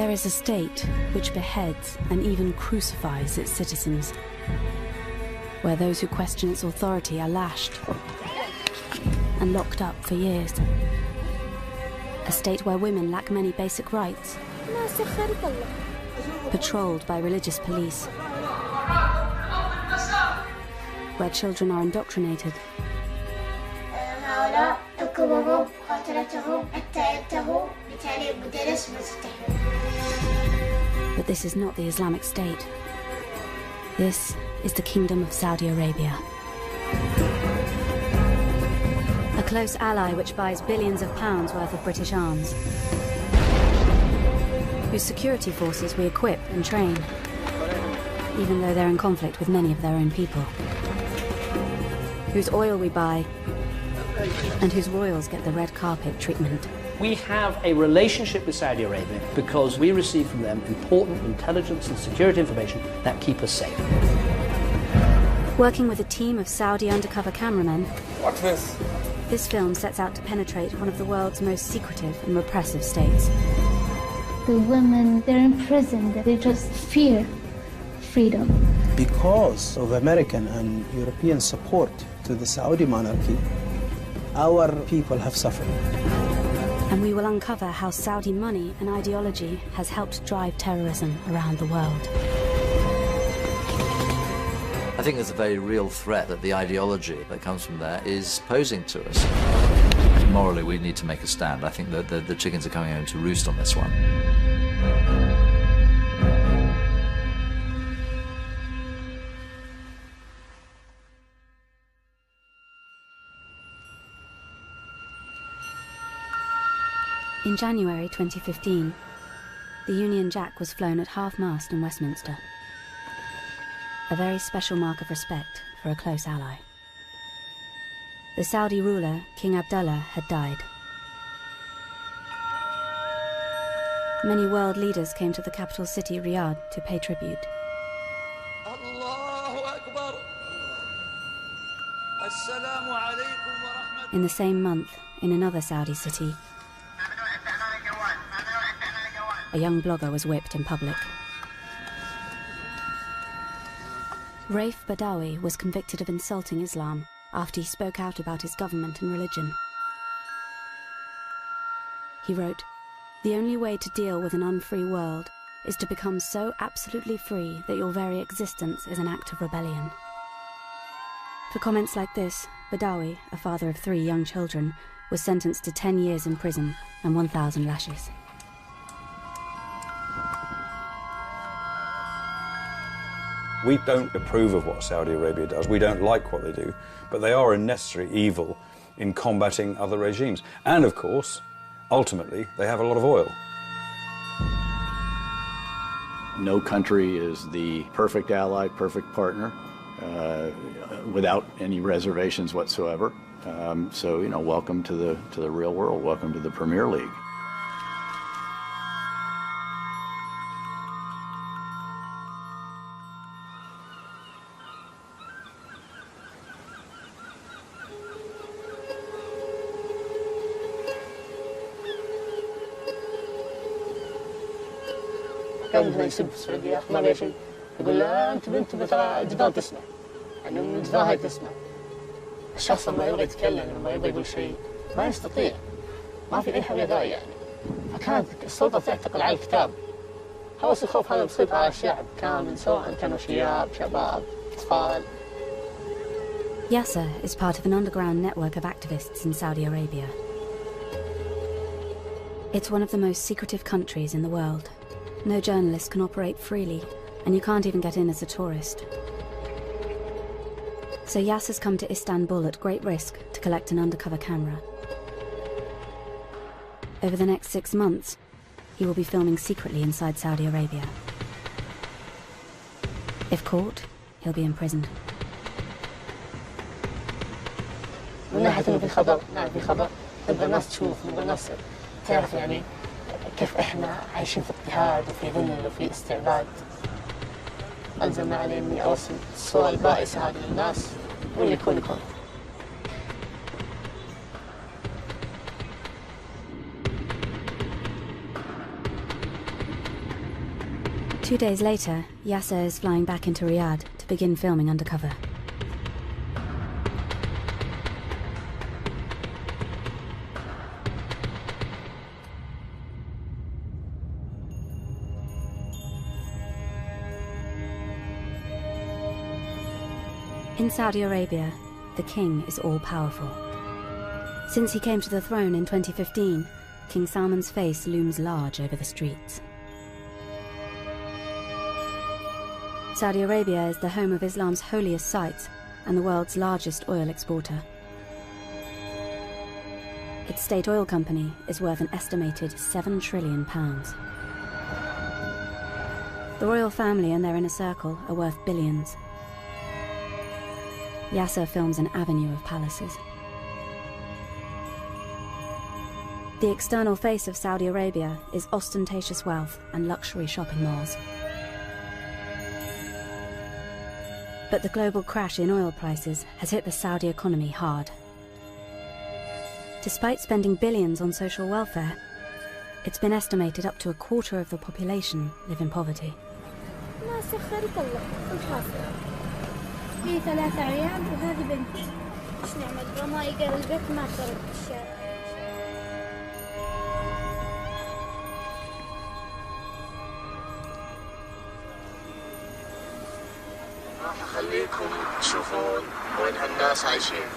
There is a state which beheads and even crucifies its citizens, where those who question its authority are lashed and locked up for years. A state where women lack many basic rights, patrolled by religious police, where children are indoctrinated, but this is not the Islamic State. This is the Kingdom of Saudi Arabia. A close ally which buys billions of pounds worth of British arms, whose security forces we equip and train, even though they're in conflict with many of their own people, whose oil we buy, and whose royals get the red carpet treatment. We have a relationship with Saudi Arabia because we receive from them important intelligence and security information that keep us safe. Working with a team of Saudi undercover cameramen, watch this. This film sets out to penetrate one of the world's most secretive and repressive states. The women, they're imprisoned. They just fear freedom. Because of American and European support to the Saudi monarchy, our people have suffered. And we will uncover how Saudi money and ideology has helped drive terrorism around the world. I think there's a very real threat that the ideology that comes from there is posing to us. Morally, we need to make a stand. I think that the chickens are coming home to roost on this one. In January 2015, the Union Jack was flown at half-mast in Westminster. A very special mark of respect for a close ally. The Saudi ruler, King Abdullah, had died. Many world leaders came to the capital city, Riyadh, to pay tribute. In the same month, in another Saudi city, a young blogger was whipped in public. Raif Badawi was convicted of insulting Islam after he spoke out about his government and religion. He wrote, "The only way to deal with an unfree world is to become so absolutely free that your very existence is an act of rebellion." For comments like this, Badawi, a father of 3 young children, was sentenced to 10 years in prison and 1,000 lashes. We don't approve of what Saudi Arabia does. We don't like what they do, but they are a necessary evil in combating other regimes. And of course, ultimately, they have a lot of oil. No country is the perfect ally, perfect partner, without any reservations whatsoever. So, you know, welcome to the real world. Welcome to the Premier League. كان بدنا يسب في السعودية ما بيها شيء يقول لا أنت بنت جدار تسمع يعني من جدار تسمع الشخص لما يبغى يتكلم لما يبغى يقول شيء ما يستطيع ما في أي حاجة داعي يعني فكانت السلطة تعتقل على الكتاب هوس الخوف هذا بيسيطر على الشعب كامل سواء كانوا شباب أطفال. Yasser is part of an underground network of activists in Saudi Arabia. It's one of the most secretive countries in the world. No journalist can operate freely, and you can't even get in as a tourist. So Yasser's come to Istanbul at great risk to collect an undercover camera. Over the next 6 months, he will be filming secretly inside Saudi Arabia. If caught, he'll be imprisoned. من ناحية إنه في خبر، نعم في خبر، نبغى الناس تشوف، نبغى الناس تعرف يعني كيف إحنا عايشين في اضطهاد وفي ذل وفي استعباد. ألزم علي إني أوصل الصورة البائسة هذه للناس واللي يكون. 2 days later, Yasser is flying back into Riyadh to begin filming undercover. In Saudi Arabia, the king is all-powerful. Since he came to the throne in 2015, King Salman's face looms large over the streets. Saudi Arabia is the home of Islam's holiest sites and the world's largest oil exporter. Its state oil company is worth an estimated £7 trillion. The royal family and their inner circle are worth billions. Yasser films an avenue of palaces. The external face of Saudi Arabia is ostentatious wealth and luxury shopping malls. But the global crash in oil prices has hit the Saudi economy hard. Despite spending billions on social welfare, it's been estimated up to a quarter of the population live in poverty. في 3 عيال وهذه بنتي. ايش نعمل؟ ما يقرا البيت ما خرج بالشارع. راح اخليكم تشوفون وين هالناس عايشين.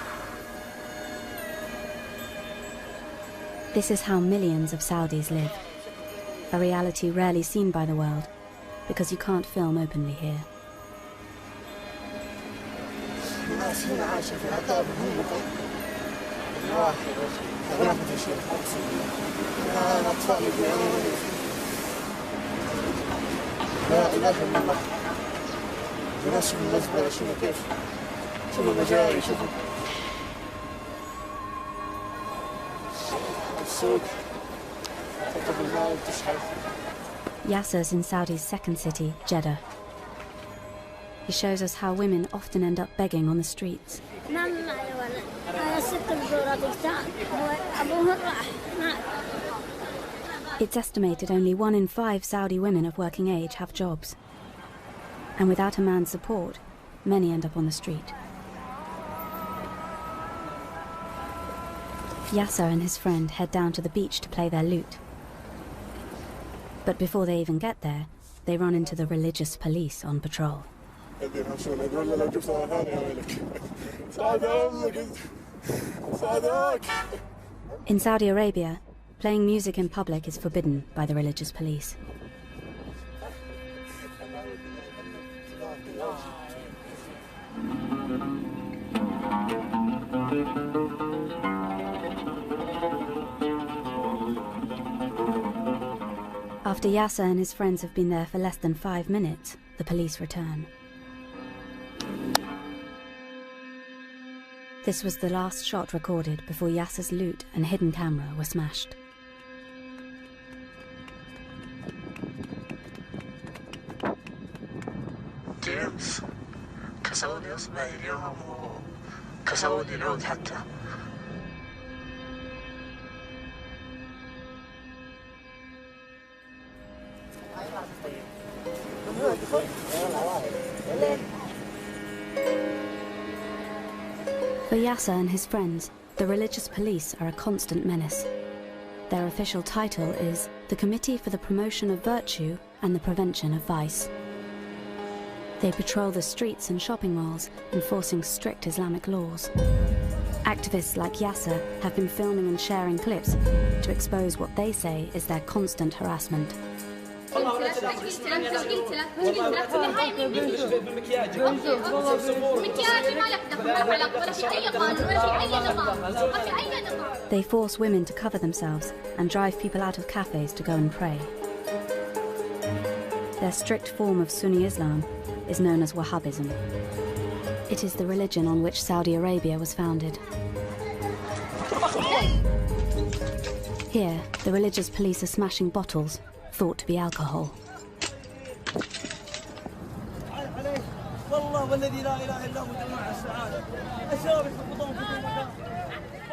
This is how millions of Saudis live, a reality rarely seen by the world, because you can't film openly here. الناس هنا عايشة في العذاب هم الواحد غرفة الشيخ الأطفال يبيعون لا إله إلا الله الناس في المزبلة شوفوا كيف شوفوا المجاري شوفوا السوق تركب الماء وتشحن. Yasser's in Saudi's second city, Jeddah. He shows us how women often end up begging on the streets. It's estimated only 1 in 5 Saudi women of working age have jobs. And without a man's support, many end up on the street. Yasser and his friend head down to the beach to play their lute. But before they even get there, they run into the religious police on patrol. In Saudi Arabia, playing music in public is forbidden by the religious police. After Yasser and his friends have been there for less than 5 minutes, the police return. This was the last shot recorded before Yasser's lute and hidden camera were smashed. جيمس كسوني اصبعي اليوم وكسوني العود حتى. For Yasser and his friends, the religious police are a constant menace. Their official title is the Committee for the Promotion of Virtue and the Prevention of Vice. They patrol the streets and shopping malls, enforcing strict Islamic laws. Activists like Yasser have been filming and sharing clips to expose what they say is their constant harassment. They force women to cover themselves and drive people out of cafes to go and pray. Their strict form of Sunni Islam is known as Wahhabism. It is the religion on which Saudi Arabia was founded. Here, the religious police are smashing bottles, thought to be alcohol.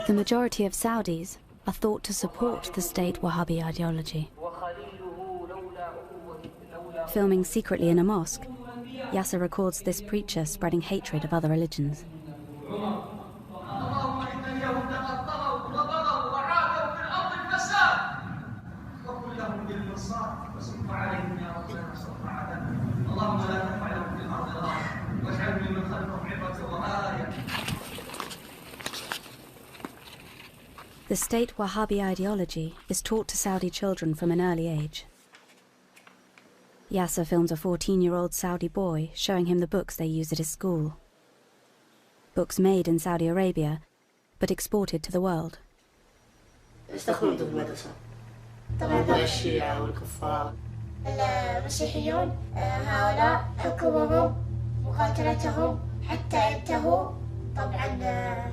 The majority of Saudis are thought to support the state Wahhabi ideology. Filming secretly in a mosque, Yasser records this preacher spreading hatred of other religions. The state Wahhabi ideology is taught to Saudi children from an early age. Yasser films a 14-year-old Saudi boy showing him the books they use at his school. Books made in Saudi Arabia, but exported to the world. استخدموا المدرسة طبعا الشيعة والكفار المسيحيون هؤلاء حكمهم مقاتلتهم حتى ينتهوا طبعا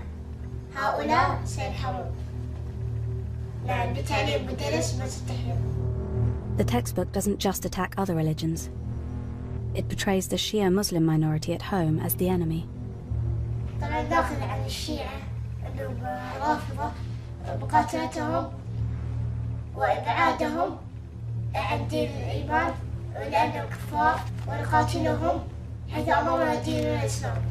هؤلاء سينحرون لأن بتعليم مدرس ما تستحيل. The textbook doesn't just attack other religions. It portrays the Shia Muslim minority at home as the enemy. طبعا ناخذ عن الشيعة أنهم رافضة مقاتلتهم وإبعادهم عن دين الإيمان لأنهم كفار ونقاتلهم حيث أمرنا دين الإسلام.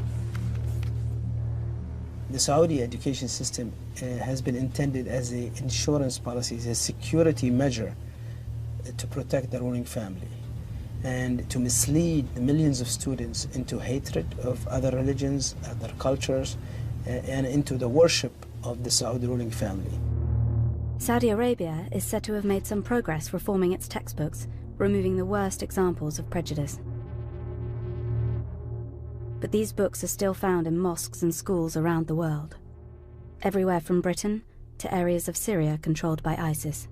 The Saudi education system has been intended as an insurance policy, as a security measure to protect the ruling family and to mislead the millions of students into hatred of other religions, other cultures, and into the worship of the Saudi ruling family. Saudi Arabia is said to have made some progress reforming its textbooks, removing the worst examples of prejudice. But these books are still found in mosques and schools around the world, everywhere from Britain to areas of Syria controlled by ISIS.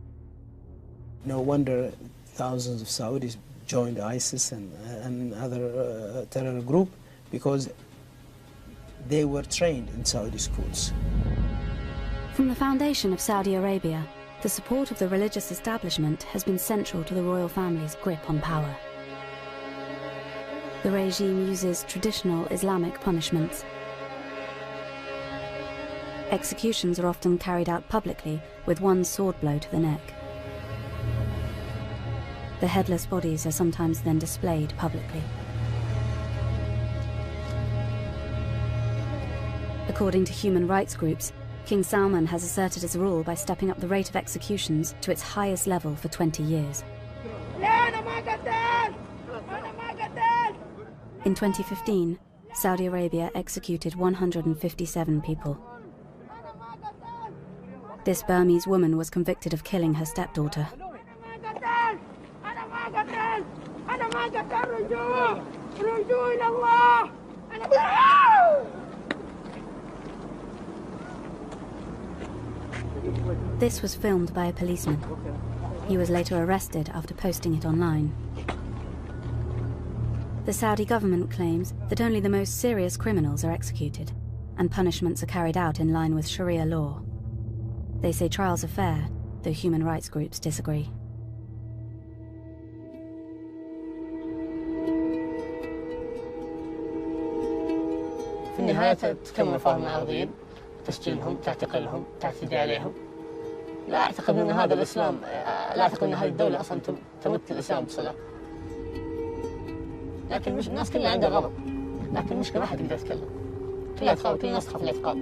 No wonder thousands of Saudis joined ISIS and other terror group, because they were trained in Saudi schools. From the foundation of Saudi Arabia, the support of the religious establishment has been central to the royal family's grip on power. The regime uses traditional Islamic punishments. Executions are often carried out publicly with one sword blow to the neck. The headless bodies are sometimes then displayed publicly. According to human rights groups, King Salman has asserted his rule by stepping up the rate of executions to its highest level for 20 years. In 2015, Saudi Arabia executed 157 people. This Burmese woman was convicted of killing her stepdaughter. This was filmed by a policeman. He was later arrested after posting it online. The Saudi government claims that only the most serious criminals are executed, and punishments are carried out in line with sharia law. They say trials are fair, though human rights groups disagree. في النهاية تكمل فهم العربيين تسجيلهم تعتقلهم تعتدي عليهم. لا أعتقد أن هذا الإسلام لا أعتقد أن هذه الدولة أصلا تمت الإسلام بصلة. لكن مش الناس كلها عندها غضب، لكن المشكلة ما حد يقدر يتكلم. كل الناس تخاف العقاب.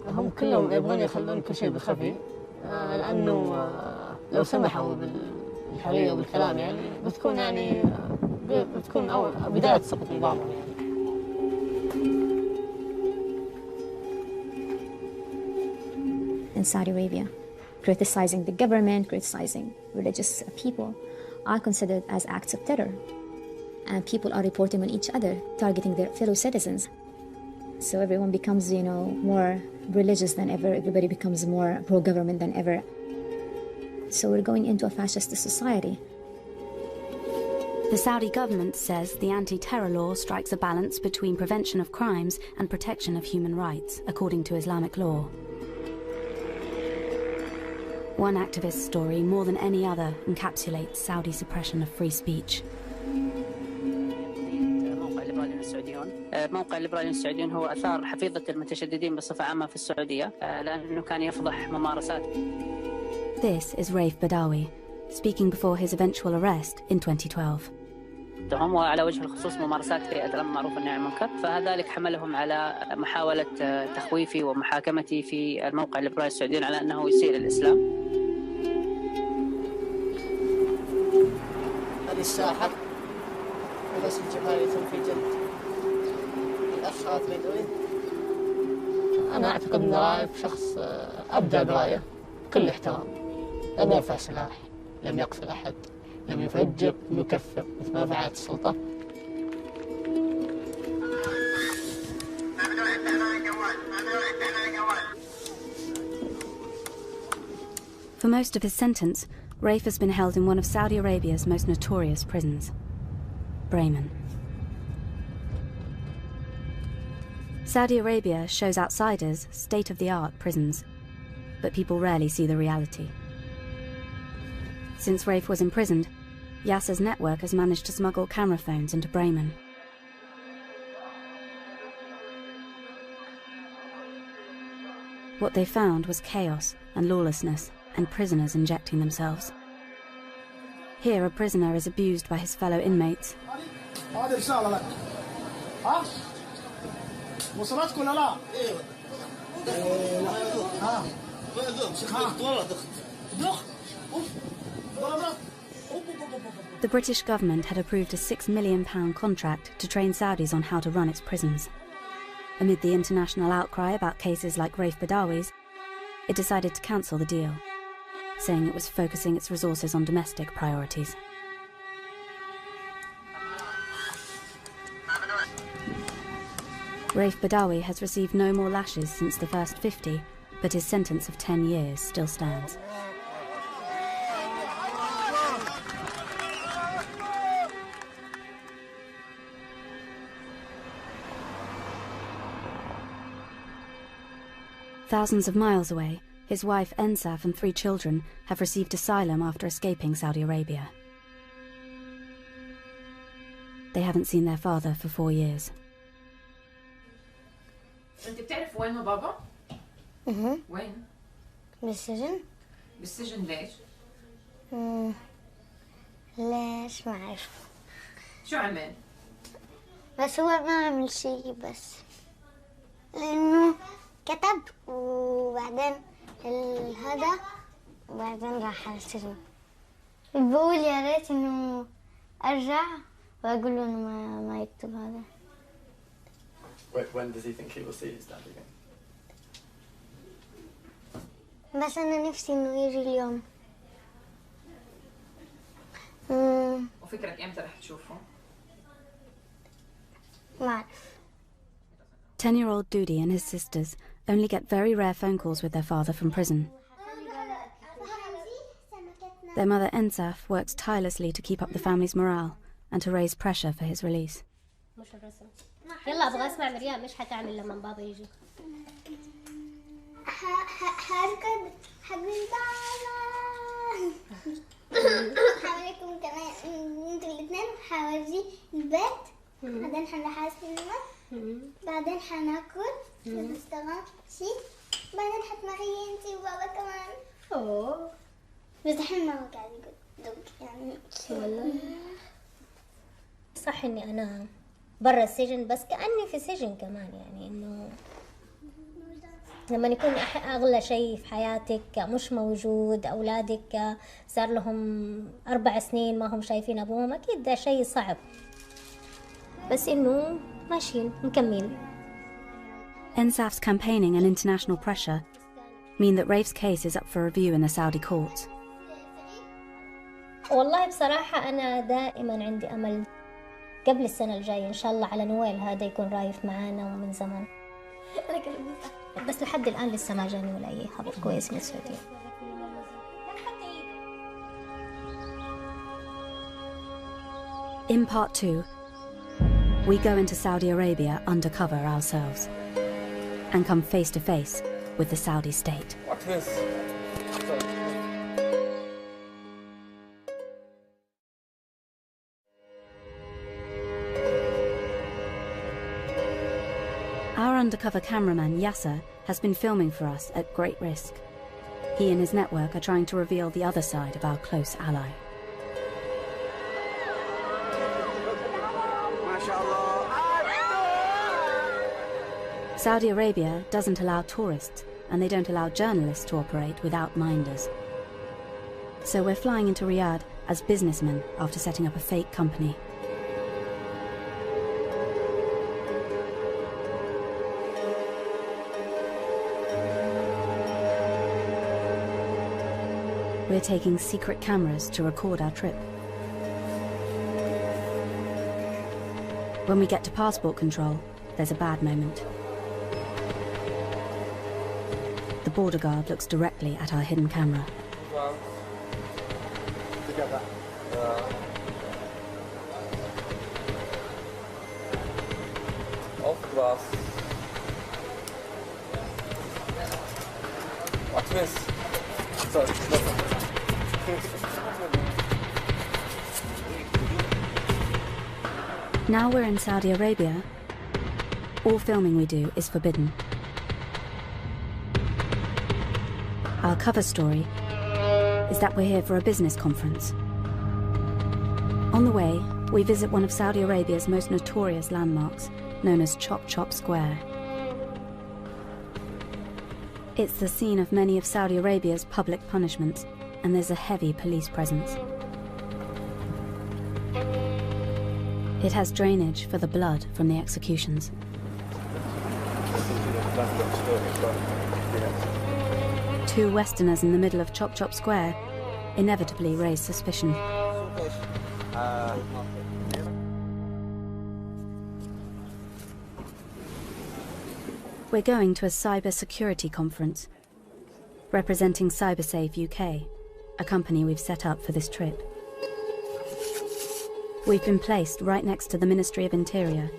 هم كلهم يبغون يخلون كل شيء بالخفي، لأنه لو سمحوا بالحرية وبالكلام يعني بتكون بداية سقط نظامهم يعني. In Saudi Arabia, criticizing the government, criticizing religious people, are considered as acts of terror. And people are reporting on each other, targeting their fellow citizens. So everyone becomes, more religious than ever. Everybody becomes more pro-government than ever. So we're going into a fascist society. The Saudi government says the anti-terror law strikes a balance between prevention of crimes and protection of human rights, according to Islamic law. One activist's story, more than any other, encapsulates Saudi suppression of free speech. موقع الليبراليين السعوديون هو أثار حفيظة المتشددين بصفة عامة في السعودية لأنه كان يفضح ممارسات. This is Raif Badawi, speaking before his eventual arrest in 2012. هم وعلى وجه الخصوص ممارسات هيئة الأمر بالمعروف والنهي عن المنكر، فذلك حملهم على محاولة تخويفي ومحاكمتي في الموقع الليبرالي السعوديون على أنه يسيء للإسلام. هذه الساحة ورسم جمالي في جلد الأشخاص بدوي. أنا أعتقد أن رايف شخص أبدى برايه بكل احترام، لم يرفع سلاح، لم يقتل أحد، لم يفجر، لم يكفر مثل ما فعلت السلطة. For most of his sentence, Raif has been held in one of Saudi Arabia's most notorious prisons, Bremen. Saudi Arabia shows outsiders state-of-the-art prisons, but people rarely see the reality. Since Raif was imprisoned, Yasser's network has managed to smuggle camera phones into Bremen. What they found was chaos and lawlessness, and prisoners injecting themselves. Here, a prisoner is abused by his fellow inmates. The British government had approved a £6 million contract to train Saudis on how to run its prisons. Amid the international outcry about cases like Raif Badawi's, it decided to cancel the deal, saying it was focusing its resources on domestic priorities. Raif Badawi has received no more lashes since the first 50, but his sentence of 10 years still stands. Thousands of miles away, his wife Ensaf and 3 children have received asylum after escaping Saudi Arabia. They haven't seen their father for 4 years. انت بتعرف وين هو بابا؟ وين؟ بالسجن. بالسجن ليش؟ ليش ما أعرف. شو عمل؟ بس هو ما عمل شيء، بس لأنه كتب وبعدين هذا وبعدين راح على السجن. بقول يا ريت إنه أرجع وأقول له إنه ما يكتب هذا. When does he think he will see his dad again? بس أنا نفسي إنه يجي اليوم. وفكرك إمتى رح تشوفه؟ ما أعرف. 10-year-old Dudi and his sisters only get very rare phone calls with their father from prison. Their mother Ensaf works tirelessly to keep up the family's morale and to raise pressure for his release. يلا ابغى اسمع مريم ايش حتعمل لما بابا يجي؟ هركض حبيب بابا. حواليكم كمان انتوا الاثنين حورجي البيت، بعدين حنروح على السينما، بعدين حناكل ونشتغل شيء، بعدين حتمري انتي وبابا كمان. اوه بس الحين ماما قاعد يقول يعني والله صح اني انا برا السجن، بس كأني في سجن كمان، يعني إنه لما يكون أغلى شيء في حياتك مش موجود، أولادك صار لهم 4 سنين ما هم شايفين أبوهم، أكيد ده شيء صعب، بس إنه ماشيين مكملين. Ensaf's campaigning and international pressure mean that Raif's case is up for review in the Saudi courts. والله بصراحة أنا دائما عندي أمل قبل السنة الجاية إن شاء الله على نويل هذا يكون رايف معانا ومن زمان، بس لحد الآن لسه ما جاني ولا أي خبر كويس من السعودية. In part 2, we go into Saudi Arabia undercover ourselves and come face to face with the Saudi state. What's this? Our undercover cameraman Yasser has been filming for us at great risk. He and his network are trying to reveal the other side of our close ally. Saudi Arabia doesn't allow tourists, and they don't allow journalists to operate without minders. So we're flying into Riyadh as businessmen after setting up a fake company. We're taking secret cameras to record our trip. When we get to passport control, there's a bad moment. The border guard looks directly at our hidden camera. Now we're in Saudi Arabia. All filming we do is forbidden. Our cover story is that we're here for a business conference. On the way, we visit one of Saudi Arabia's most notorious landmarks, known as Chop Chop Square. It's the scene of many of Saudi Arabia's public punishments, and there's a heavy police presence. It has drainage for the blood from the executions. Two Westerners in the middle of Chop Chop Square inevitably raise suspicion. We're going to a cyber security conference, representing CyberSafe UK, a company we've set up for this trip. We've been placed right next to the Ministry of Interior,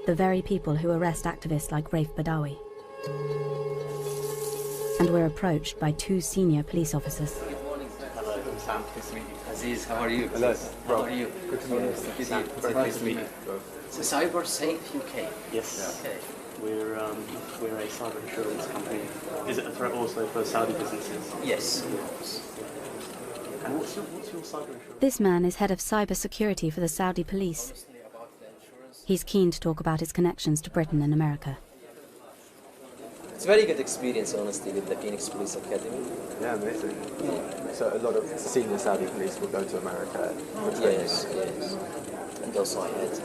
the very people who arrest activists like Raif Badawi. And we're approached by two senior police officers. Good morning, sir. Hello, I'm Sam. Nice to meet you. Aziz, how are you? Hello. How are you? Good to meet you. Sam, very nice to meet you. So CyberSafe UK? Yes. Okay. We're a cyber insurance company. Is it a threat also for Saudi businesses? Yes. And what's your cyber insurance? This man is head of cyber security for the Saudi police. He's keen to talk about his connections to Britain and America. It's a very good experience, honestly, with the Phoenix Police Academy. Yeah, amazing. So a lot of senior Saudi police will go to America for training. Yes, yes. And also I had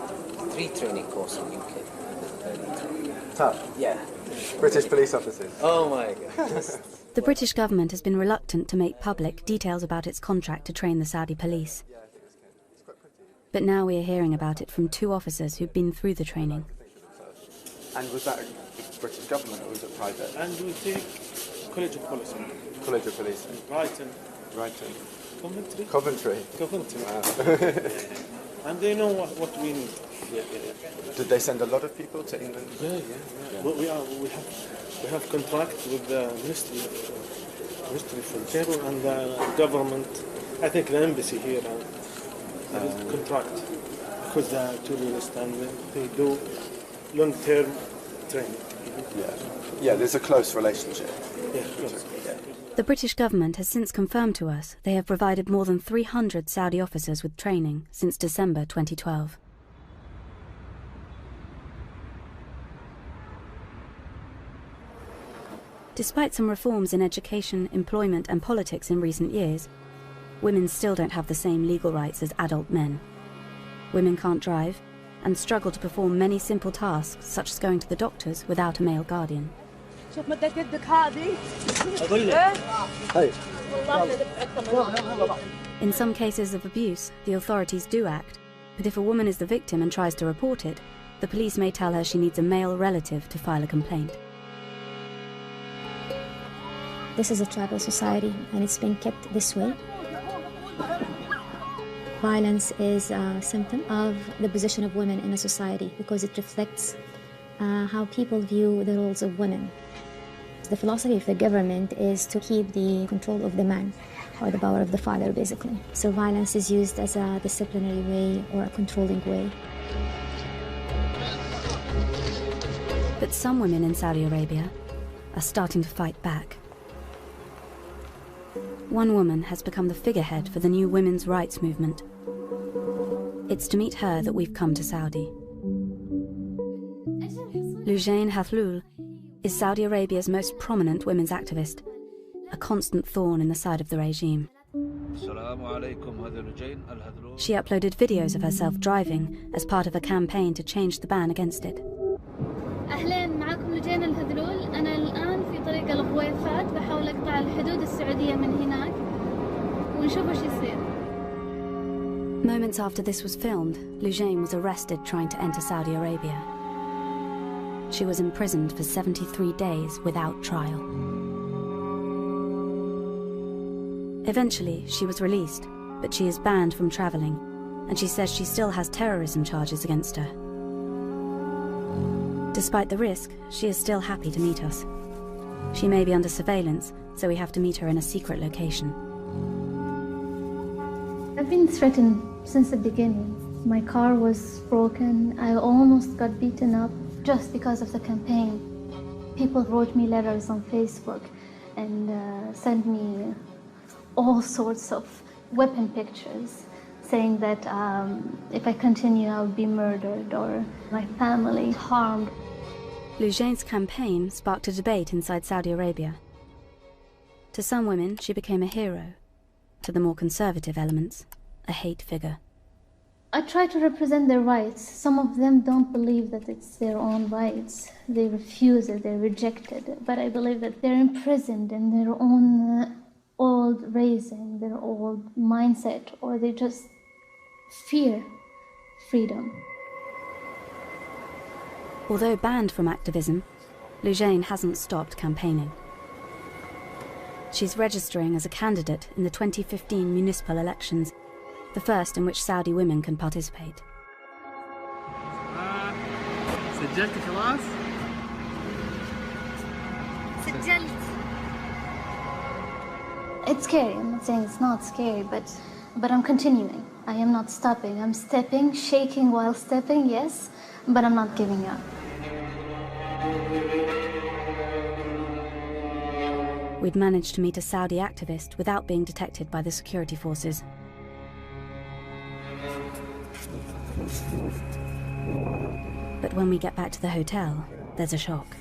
3 training courses in UK. Tough? Yeah. British police officers? Oh my God. The British government has been reluctant to make public details about its contract to train the Saudi police. But now we are hearing about it from 2 officers who've been through the training. And was that British government or was it private? And we take College of Police. College of Police. Brighton. Coventry? Coventry. Wow. And they know what we need. Did they send a lot of people to England? Yeah. We have contract with the Ministry for Interior and the government. I think the embassy here has contract because they are tourists and they do long-term training. Yeah, there's a close relationship. Yeah, close. The British government has since confirmed to us they have provided more than 300 Saudi officers with training since December 2012. Despite some reforms in education, employment and politics in recent years, women still don't have the same legal rights as adult men. Women can't drive and struggle to perform many simple tasks, such as going to the doctors without a male guardian. In some cases of abuse, the authorities do act, but if a woman is the victim and tries to report it, the police may tell her she needs a male relative to file a complaint. This is a tribal society, and it's been kept this way. Violence is a symptom of the position of women in a society because it reflects how people view the roles of women. The philosophy of the government is to keep the control of the man, or the power of the father, basically. So violence is used as a disciplinary way or a controlling way. But some women in Saudi Arabia are starting to fight back. One woman has become the figurehead for the new women's rights movement. It's to meet her that we've come to Saudi. Lujain Hathlul is Saudi Arabia's most prominent women's activist, a constant thorn in the side of the regime. She uploaded videos of herself driving as part of a campaign to change the ban against it. أهلين معكم لجين الهذلول. أنا الآن في طريق الغويفات بحاول أقطع الحدود السعودية من هناك ونشوف وش يصير. Moments after this was filmed, Lujain was arrested trying to enter Saudi Arabia. She was imprisoned for 73 days without trial. Eventually, she was released, but she is banned from traveling, and she says she still has terrorism charges against her. Despite the risk, she is still happy to meet us. She may be under surveillance, so we have to meet her in a secret location. I've been threatened since the beginning. My car was broken. I almost got beaten up just because of the campaign. People wrote me letters on Facebook and sent me all sorts of weapon pictures, saying that if I continue, I'll be murdered or my family harmed. Lujain's campaign sparked a debate inside Saudi Arabia. To some women, she became a hero. To the more conservative elements, a hate figure. I try to represent their rights. Some of them don't believe that it's their own rights. They refuse it, they reject it. But I believe that they're imprisoned in their own old raising, their old mindset, or they just fear freedom. Although banned from activism, Lujain hasn't stopped campaigning. She's registering as a candidate in the 2015 municipal elections, the first in which Saudi women can participate. سجلت خلاص؟ سجلت. It's scary. I'm not saying it's not scary, but I'm continuing. I am not stopping. I'm stepping, shaking while stepping, yes, but I'm not giving up. We'd managed to meet a Saudi activist without being detected by the security forces. But when we get back to the hotel, there's a shock.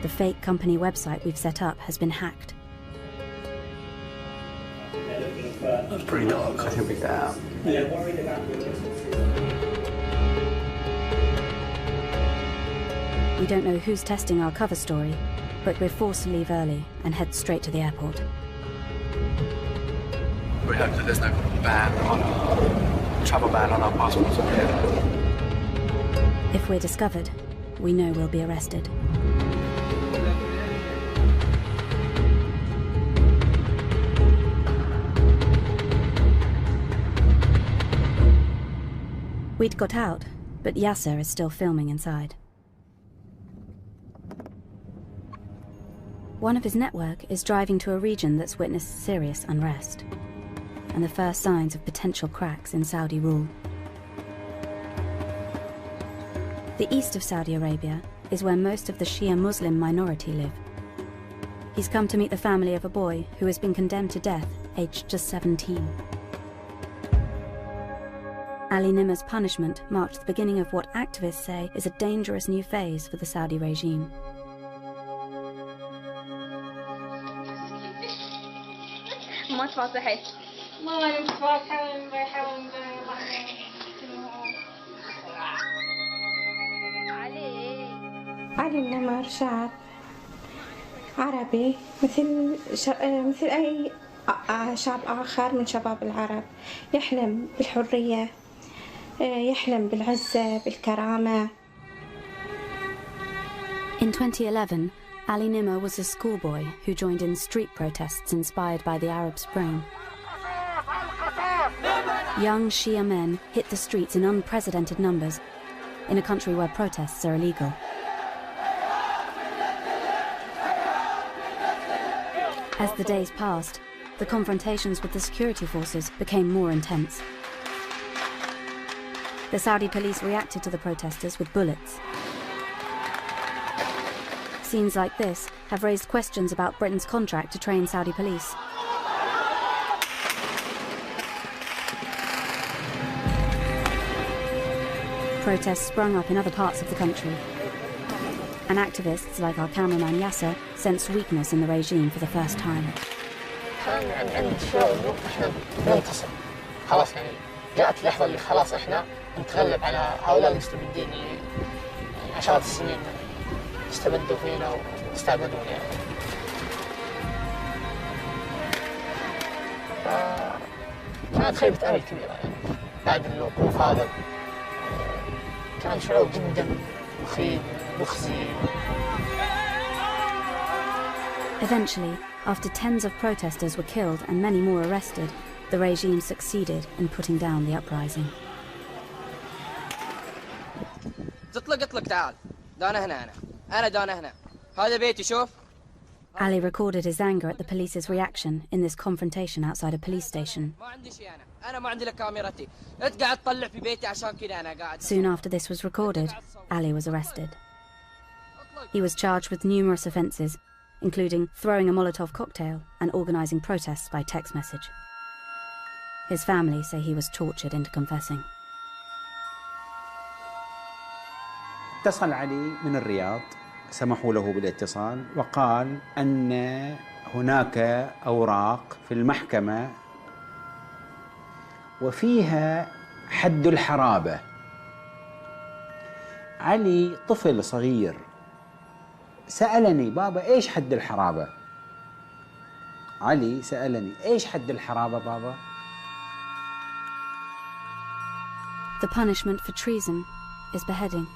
The fake company website we've set up has been hacked. It's pretty dark. I think we get out. We don't know who's testing our cover story, but we're forced to leave early and head straight to the airport. We hope that there's no travel ban on our passports up here. If we're discovered, we know we'll be arrested. We'd got out, but Yasser is still filming inside. One of his network is driving to a region that's witnessed serious unrest, and the first signs of potential cracks in Saudi rule. The east of Saudi Arabia is where most of the Shia Muslim minority live. He's come to meet the family of a boy who has been condemned to death, aged just 17. Ali Nimmer's punishment marked the beginning of what activists say is a dangerous new phase for the Saudi regime. علي نمر شاب عربي مثل أي شاب آخر من شباب العرب، يحلم بالحرية، يحلم بالعزة، بالكرامة. In 2011, Ali Nimmer was a schoolboy who joined in street protests inspired by the Arab Spring. Young Shia men hit the streets in unprecedented numbers in a country where protests are illegal. As the days passed, the confrontations with the security forces became more intense. The Saudi police reacted to the protesters with bullets. Scenes like this have raised questions about Britain's contract to train Saudi police. Protests sprung up in other parts of the country, and activists like our cameraman Yasser sensed weakness in the regime for the first time. خلاص يعني جاءت اللحظة اللي خلاص احنا نتغلب على هؤلاء المستبدين اللي عشرات السنين استبدوا فينا واستعبدونا يعني. كانت خيبة أمل كبيرة يعني بعد الوقوف هذا. كان شعور جدا مخيب مخزي. Eventually, after tens of protesters were killed and many more arrested, the regime succeeded in putting down the uprising. اطلق تعال. دانا هنا أنا دانا هنا. هذا بيتي شوف. Ali recorded his anger at the police's reaction in this confrontation outside a police station. ما عندي شيء أنا ما عندي لك كاميرتي. أنت قاعد تطلع في بيتي عشان كذا أنا قاعد. Soon after this was recorded, Ali was arrested. He was charged with numerous offences, including throwing a Molotov cocktail and organising protests by text message. His family say he was tortured into confessing. اتصل علي من الرياض، سمحوا له بالاتصال وقال أن هناك أوراق في المحكمة وفيها حد الحرابة. علي طفل صغير سألني بابا إيش حد الحرابة؟ علي سألني إيش حد الحرابة بابا؟ The punishment for treason is beheading,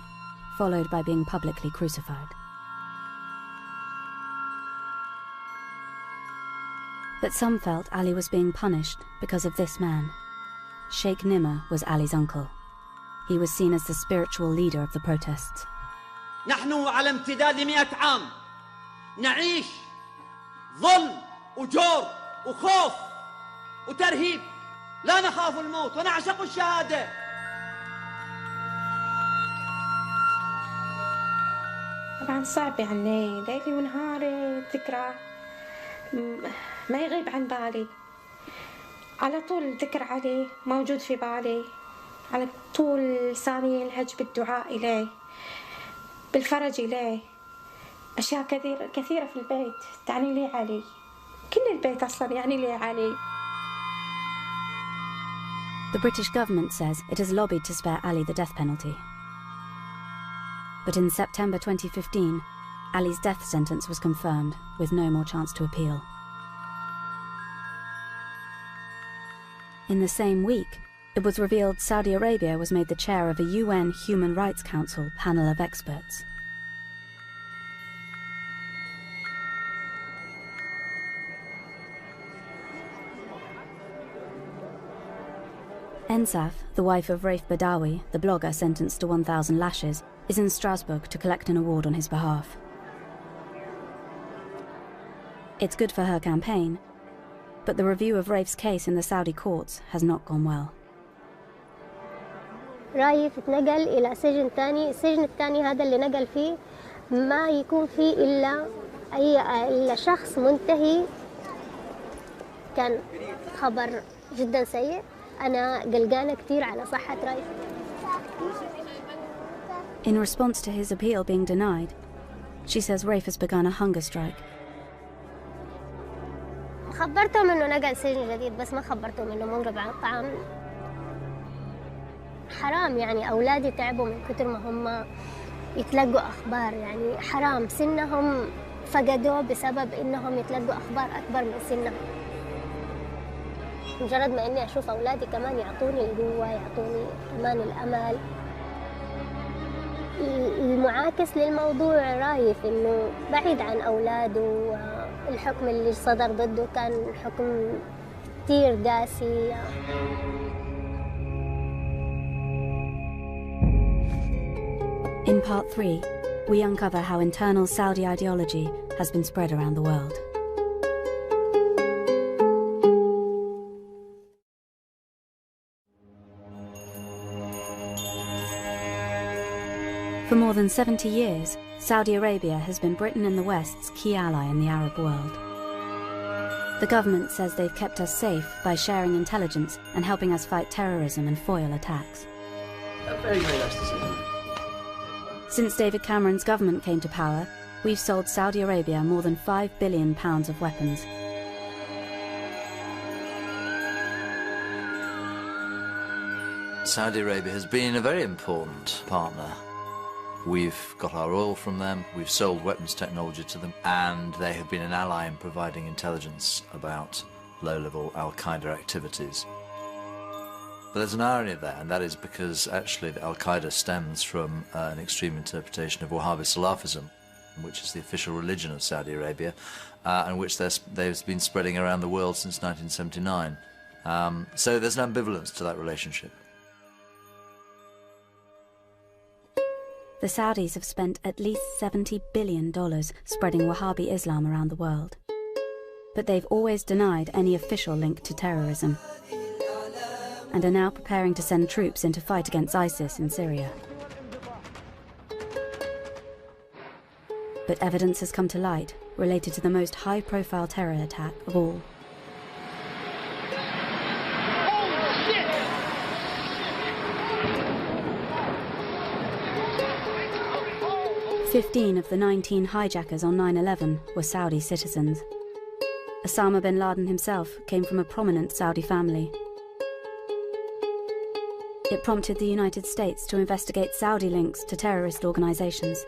followed by being publicly crucified. But some felt Ali was being punished because of this man. Sheikh Nimr was Ali's uncle. He was seen as the spiritual leader of the protests. نحن على امتداد 100 عام نعيش ظلم وجور وخوف وترهيب. لا نخاف الموت ونعشق الشهادة. طبعا صعب يعني ليلي ونهاري ذكرى ما يغيب عن بالي. على طول الذكر عليه موجود في بالي. على طول لساني يلهج بالدعاء إليه بالفرج إليه. أشياء كثيرة في البيت تعني لي علي. كل البيت أصلا يعني لي علي. The British government says it has lobbied to spare Ali the death penalty. But in September 2015, Ali's death sentence was confirmed, with no more chance to appeal. In the same week, it was revealed Saudi Arabia was made the chair of a UN Human Rights Council panel of experts. Ensaf, the wife of Raif Badawi, the blogger sentenced to 1,000 lashes, is in Strasbourg to collect an award on his behalf. It's good for her campaign, but the review of Raif's case in the Saudi courts has not gone well. رايف اتنقل إلى سجن تاني. السجن الثاني هذا اللي نقل فيه ما يكون فيه إلا شخص منتهي. كان خبر جدا سيء. أنا قلقانة كتير على صحة رايف. In response to his appeal being denied, she says Raif has begun a hunger strike. خبرتهم إنه نقل سجن جديد بس ما خبرتهم إنه منقطع عن الطعام. حرام يعني أولادي تعبوا من كتر ما هم يتلقوا أخبار. يعني حرام سنهم فقدوه بسبب إنهم يتلقوا أخبار أكبر من سنهم. مجرد ما إني أشوف أولادي كمان يعطوني القوة يعطوني كمان الأمل. المعاكس للموضوع رايف إنه بعيد عن أولاده. الحكم اللي صدر ضده كان حكم كتير قاسي. In part 3, we uncover how internal Saudi ideology has been spread around the world. For more than 70 years, Saudi Arabia has been Britain and the West's key ally in the Arab world. The government says they've kept us safe by sharing intelligence and helping us fight terrorism and foil attacks. Very, very nice to see you. Since David Cameron's government came to power, we've sold Saudi Arabia more than £5 billion of weapons. Saudi Arabia has been a very important partner. We've got our oil from them, we've sold weapons technology to them, and they have been an ally in providing intelligence about low-level al-Qaeda activities. But there's an irony there, and that is because actually the al-Qaeda stems from an extreme interpretation of Wahhabi Salafism, which is the official religion of Saudi Arabia, and which they've been spreading around the world since 1979. So there's an ambivalence to that relationship. The Saudis have spent at least $70 billion spreading Wahhabi Islam around the world. But they've always denied any official link to terrorism, and are now preparing to send troops in to fight against ISIS in Syria. But evidence has come to light related to the most high-profile terror attack of all. Oh, 15 of the 19 hijackers on 9/11 were Saudi citizens. Osama bin Laden himself came from a prominent Saudi family. It prompted the United States to investigate Saudi links to terrorist organizations.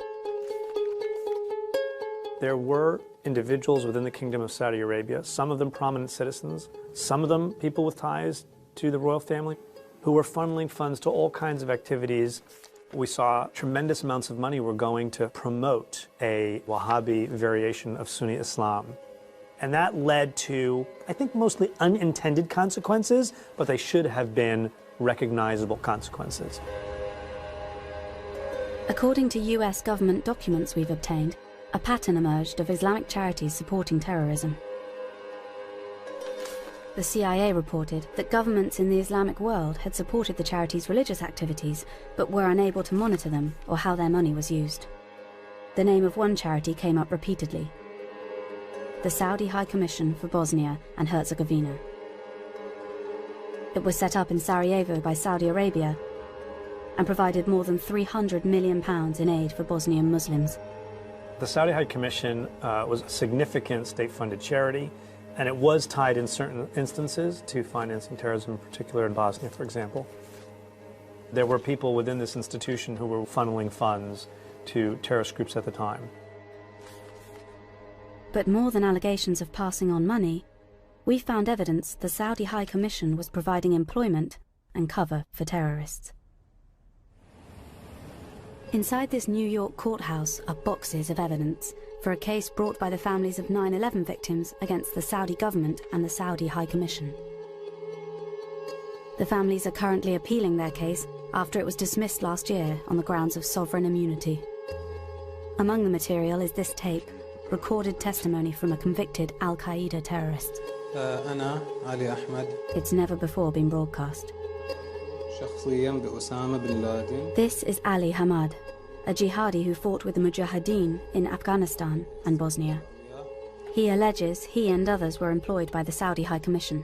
There were individuals within the Kingdom of Saudi Arabia, some of them prominent citizens, some of them people with ties to the royal family, who were funneling funds to all kinds of activities. We saw tremendous amounts of money were going to promote a Wahhabi variation of Sunni Islam. And that led to, I think, mostly unintended consequences, but they should have been recognizable consequences. According to US government documents we've obtained, a pattern emerged of Islamic charities supporting terrorism. The CIA reported that governments in the Islamic world had supported the charities' religious activities, but were unable to monitor them or how their money was used. The name of one charity came up repeatedly: the Saudi High Commission for Bosnia and Herzegovina. It was set up in Sarajevo by Saudi Arabia and provided more than £300 million in aid for Bosnian Muslims. The Saudi High Commission was a significant state-funded charity, and it was tied in certain instances to financing terrorism, in particular in Bosnia, for example. There were people within this institution who were funneling funds to terrorist groups at the time. But more than allegations of passing on money, we found evidence the Saudi High Commission was providing employment and cover for terrorists. Inside this New York courthouse are boxes of evidence for a case brought by the families of 9/11 victims against the Saudi government and the Saudi High Commission. The families are currently appealing their case after it was dismissed last year on the grounds of sovereign immunity. Among the material is this tape, recorded testimony from a convicted al-Qaeda terrorist. It's never before been broadcast. This is Ali Hamad, a jihadi who fought with the Mujahideen in Afghanistan and Bosnia. He alleges he and others were employed by the Saudi High Commission,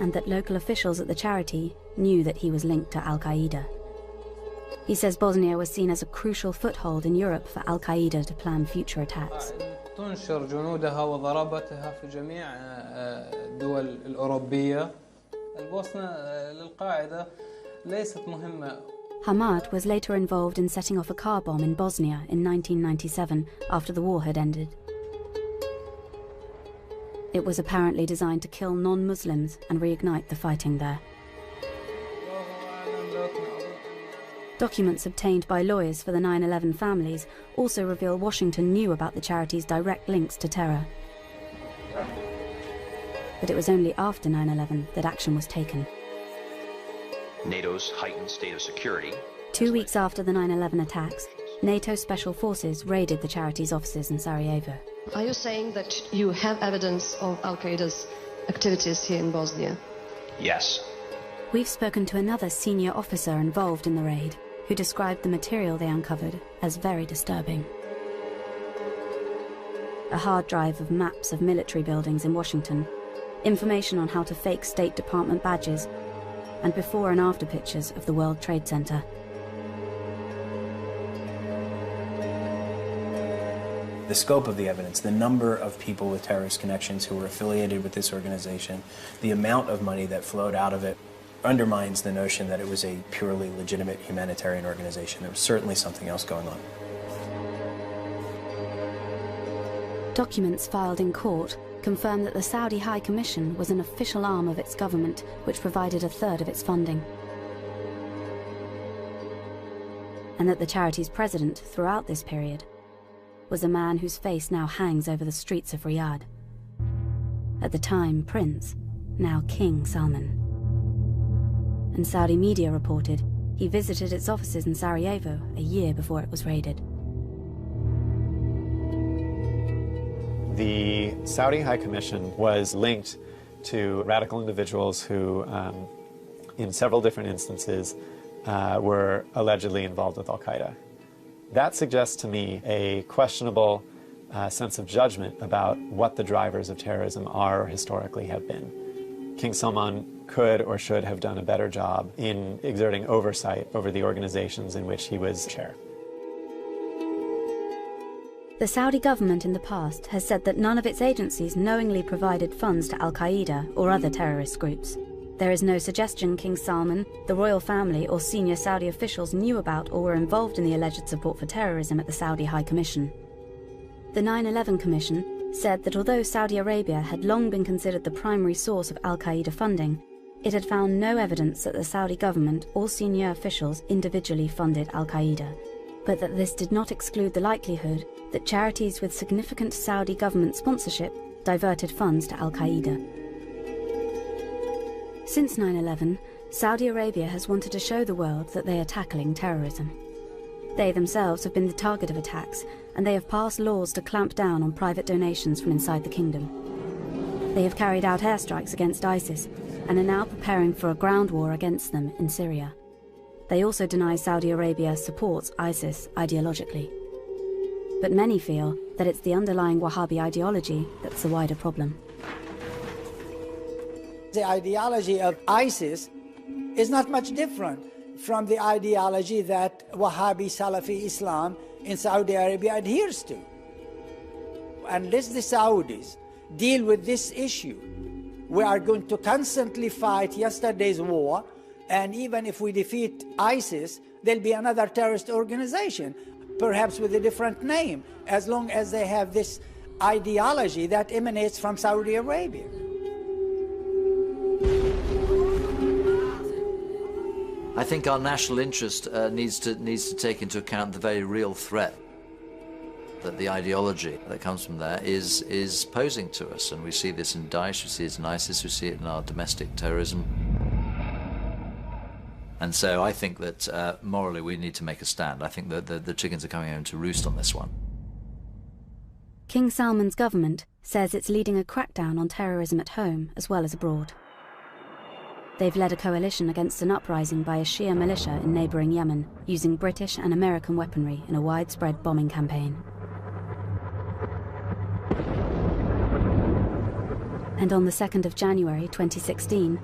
and that local officials at the charity knew that he was linked to al-Qaeda. He says Bosnia was seen as a crucial foothold in Europe for al-Qaeda to plan future attacks. تنشر جنودها وضربتها في جميع الدول الأوروبية. البوسنة للقاعدة ليست مهمة. Hamad was later involved in setting off a car bomb in Bosnia in 1997 after the war had ended. It was apparently designed to kill non-Muslims and reignite the fighting there. Documents obtained by lawyers for the 9/11 families also reveal Washington knew about the charity's direct links to terror. But it was only after 9/11 that action was taken. NATO's heightened state of security. 2 weeks after the 9/11 attacks, NATO special forces raided the charity's offices in Sarajevo. Are you saying that you have evidence of al-Qaeda's activities here in Bosnia? Yes. We've spoken to another senior officer involved in the raid, who described the material they uncovered as very disturbing. A hard drive of maps of military buildings in Washington, information on how to fake State Department badges, and before and after pictures of the World Trade Center. The scope of the evidence, the number of people with terrorist connections who were affiliated with this organization, the amount of money that flowed out of it undermines the notion that it was a purely legitimate humanitarian organization. There was certainly something else going on. Documents filed in court confirm that the Saudi High Commission was an official arm of its government which provided a third of its funding, and that the charity's president throughout this period was a man whose face now hangs over the streets of Riyadh. At the time, Prince, now King Salman. And Saudi media reported he visited its offices in Sarajevo a year before it was raided. The Saudi High Commission was linked to radical individuals who, in several different instances, were allegedly involved with al-Qaeda. That suggests to me a questionable sense of judgment about what the drivers of terrorism are or historically have been. King Salman could or should have done a better job in exerting oversight over the organizations in which he was chair. The Saudi government in the past has said that none of its agencies knowingly provided funds to al-Qaeda or other terrorist groups. There is no suggestion King Salman, the royal family, or senior Saudi officials knew about or were involved in the alleged support for terrorism at the Saudi High Commission. The 9/11 Commission said that although Saudi Arabia had long been considered the primary source of al-Qaeda funding, it had found no evidence that the Saudi government or senior officials individually funded al-Qaeda, but that this did not exclude the likelihood that charities with significant Saudi government sponsorship diverted funds to al-Qaeda. Since 9/11, Saudi Arabia has wanted to show the world that they are tackling terrorism. They themselves have been the target of attacks, and they have passed laws to clamp down on private donations from inside the kingdom. They have carried out airstrikes against ISIS, and are now preparing for a ground war against them in Syria. They also deny Saudi Arabia supports ISIS ideologically. But many feel that it's the underlying Wahhabi ideology that's the wider problem. The ideology of ISIS is not much different from the ideology that Wahhabi Salafi Islam in Saudi Arabia adheres to. Unless the Saudis deal with this issue, we are going to constantly fight yesterday's war, and even if we defeat ISIS, there'll be another terrorist organization, perhaps with a different name, as long as they have this ideology that emanates from Saudi Arabia. I think our national interest needs to take into account the very real threat that the ideology that comes from there is posing to us, and we see this in Daesh, we see it in ISIS, we see it in our domestic terrorism. And so I think that morally we need to make a stand. I think that the chickens are coming home to roost on this one. King Salman's government says it's leading a crackdown on terrorism at home as well as abroad. They've led a coalition against an uprising by a Shia militia in neighbouring Yemen, using British and American weaponry in a widespread bombing campaign. And on the 2nd of January 2016,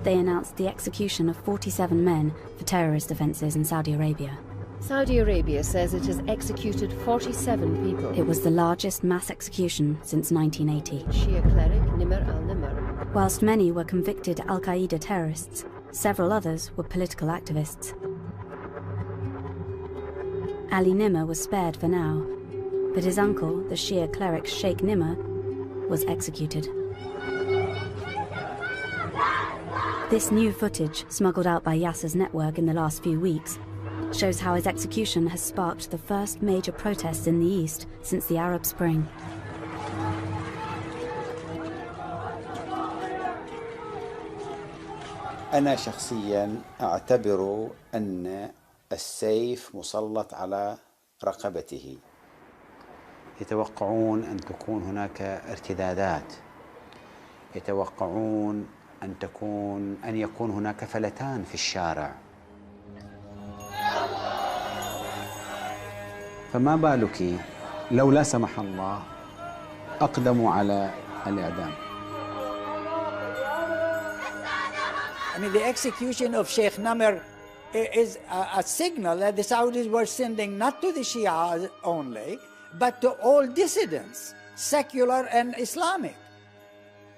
they announced the execution of 47 men for terrorist offences in Saudi Arabia. Saudi Arabia says it has executed 47 people. It was the largest mass execution since 1980. Shia cleric Nimr al-Nimr. Whilst many were convicted al-Qaeda terrorists, several others were political activists. Ali Nimr was spared for now, but his uncle, the Shia cleric Sheikh Nimr, was executed. This new footage, smuggled out by Yasser's network in the last few weeks, shows how his execution has sparked the first major protests in the East since the Arab Spring. أنا شخصياً أعتبر أن السيف مسلط على رقبته. يتوقعون أن تكون هناك ارتدادات، يتوقعون أن يكون هناك فلتان في الشارع. فما بالك لو لا سمح الله أقدموا على الإعدام. I mean, the execution of Sheikh Namr is a signal that the Saudis were sending not to the Shia only, but to all dissidents, secular and Islamic.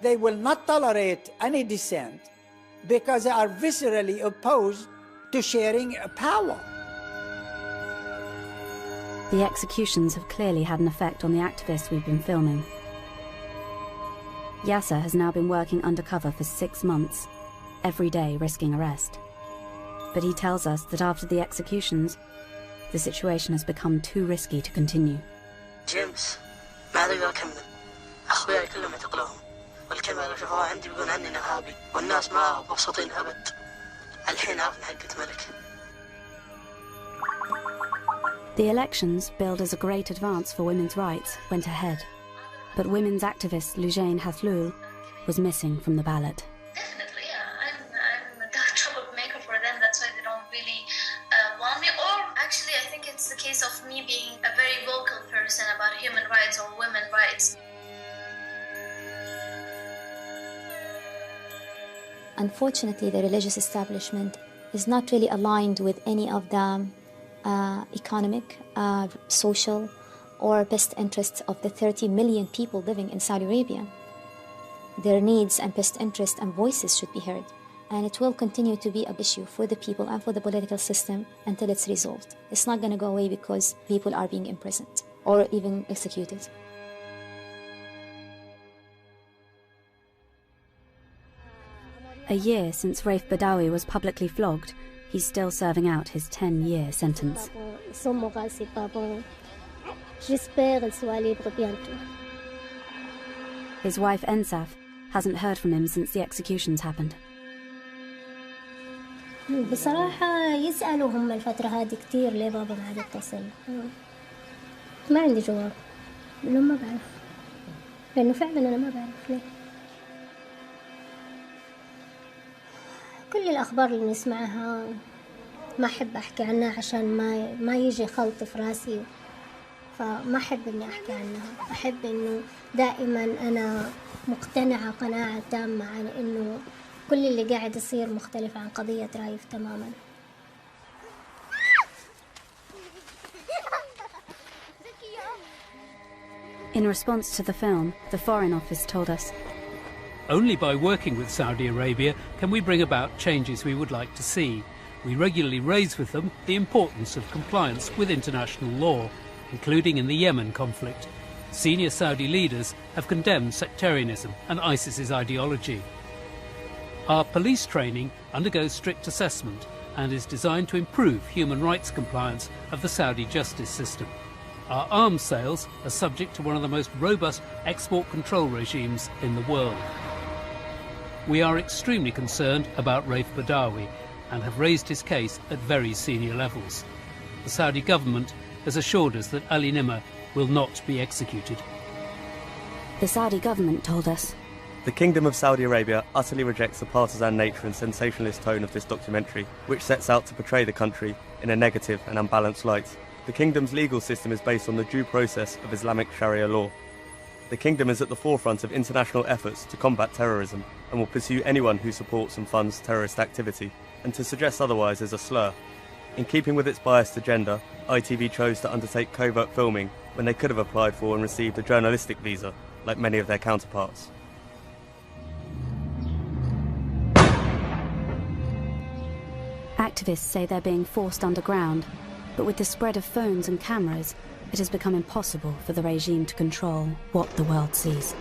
They will not tolerate any dissent because they are viscerally opposed to sharing power. The executions have clearly had an effect on the activists we've been filming. Yasser has now been working undercover for 6 months, every day risking arrest. But he tells us that after the executions, the situation has become too risky to continue. James, ما أقدر أكمل. أخوياي كلهم اعتقلوهم. والكلمة اللي شافوها عندي بيقولون عني إرهابي، والناس ما مبسوطين أبد. الحين عرفنا حقة ملك. The elections, billed as a great advance for women's rights, went ahead. But women's activist Lujain Hathlul was missing from the ballot. Definitely, yeah. I'm a troublemaker for them. That's why they don't really want me. Or actually, I think it's the case of me being a very vocal person about human rights or women's rights. Unfortunately, the religious establishment is not really aligned with any of the economic, social, or best interests of the 30 million people living in Saudi Arabia. Their needs and best interests and voices should be heard, and it will continue to be an issue for the people and for the political system until it's resolved. It's not going to go away because people are being imprisoned or even executed. A year since Raif Badawi was publicly flogged, he's still serving out his 10-year sentence. His wife Ensaf hasn't heard from him since the executions happened. بصراحة يسألوهم الفترة هذه كتير ليه بابا ما عاد يتصل. ما عندي جواب. لأنه ما بعرف. لأنه فعلا أنا ما بعرف ليه. كل الأخبار اللي نسمعها ما أحب أحكي عنها عشان ما يجي خلط في راسي، فما أحب إني أحكي عنها. أحب إنه دائما أنا مقتنعة قناعة تامة عن إنه كل اللي قاعد يصير مختلف عن قضية رايف تماما. In response to the film, the Foreign Office told us, "Only by working with Saudi Arabia can we bring about changes we would like to see. We regularly raise with them the importance of compliance with international law, including in the Yemen conflict. Senior Saudi leaders have condemned sectarianism and ISIS's ideology. Our police training undergoes strict assessment and is designed to improve human rights compliance of the Saudi justice system. Our arms sales are subject to one of the most robust export control regimes in the world. We are extremely concerned about Raif Badawi and have raised his case at very senior levels. The Saudi government has assured us that Ali Nimr will not be executed." The Saudi government told us, "The Kingdom of Saudi Arabia utterly rejects the partisan nature and sensationalist tone of this documentary, which sets out to portray the country in a negative and unbalanced light. The Kingdom's legal system is based on the due process of Islamic sharia law. The Kingdom is at the forefront of international efforts to combat terrorism and will pursue anyone who supports and funds terrorist activity, and to suggest otherwise is a slur. In keeping with its biased agenda, ITV chose to undertake covert filming when they could have applied for and received a journalistic visa, like many of their counterparts." Activists say they're being forced underground, but with the spread of phones and cameras, it has become impossible for the regime to control what the world sees.